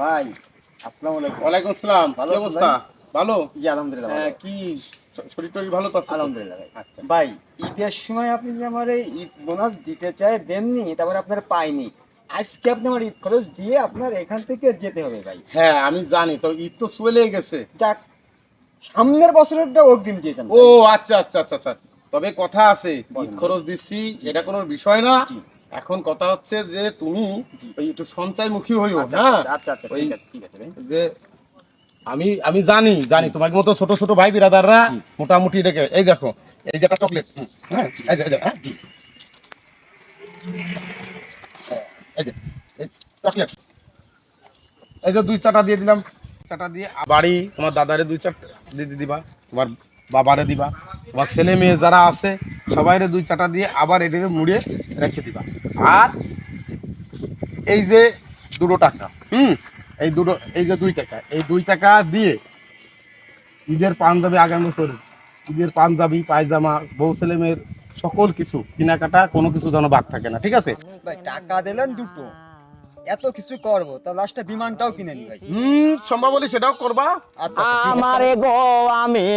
ভাই আসসালামু আলাইকুম। ওয়ালাইকুম আসসালাম। ভালো কি আছেন অবস্থা? ভালো? জি আলহামদুলিল্লাহ ভালো। কি শরীর টরীর ভালো তো আছে তো? আলহামদুলিল্লাহ ভাই। আচ্ছা। ভাই ঈদের সময় আপনি যে আমার এই ঈদ বোনাস দিতে চাই দেননি, তারপরে আপনার পাইনি। আজকে আপনি আমার ঈদ খরচ দিয়ে আপনার এখান থেকে যেতে হবে ভাই। হ্যাঁ, আমি জানি তো, ঈদ তো চলে গেছে। যাক, সামনের বছরেরটা অগ্রিম দিয়েছেন ও ভাই। আচ্ছা আচ্ছা আচ্ছা আচ্ছা। তবে কথা আছে, ঈদ বলেন ভাই। খরচ দিচ্ছি জি এটা ভাই। কোনো বিষয় না। জি এখন কথা হচ্ছে যে তুমি জি। ওই একটু সঞ্চয়মুখী হইও, আচ্ছা হ্যাঁ? আচ্ছা আচ্ছা আচ্ছা ওই ঠিক আছে ভাই। যে আমি আমি জানি জি তোমাকে মতো ছোট ছোট ভাই বিরাদাররা জি মোটামুটি রেখে এই দেখো, এই যে একটা চকলেট, হ্যাঁ, এই যে, হ্যাঁ, জি। এই যে এই চকলেট, এই যে 2 চাটা দিয়ে দিলাম। চাটা দিয়ে বাড়ি তোমার দাদারে 2 চাটা দিয়ে দিবা, তোমার বাবারে দিবা, তোমার ছেলে মেয়ে যারা আছে সবাইরে 2 চাটা দিয়ে আবার এটারে মুড়ে রেখে দিবা। আর এই যে 2 টাকা, এই যে 2 টাকা, এই 2 টাকা দিয়ে ঈদের পাঞ্জাবি, আগামী বছর ঈদের পাঞ্জাবি পায়জামা বউ ছেলে মেয়ের সকল কিছু কেনাকাটা, কোনো কিছু যেন বাদ থাকে না, ঠিক আছে? ভাই টাকা দিলেন দুটো, এত কিছু করবো তা লাস্টে বিমানটাও কিনে নি ভাই। সম্ভব হলে সেটাও করবা। আচ্ছা আচ্ছা, ঠিক আছে। আমারে গো আমি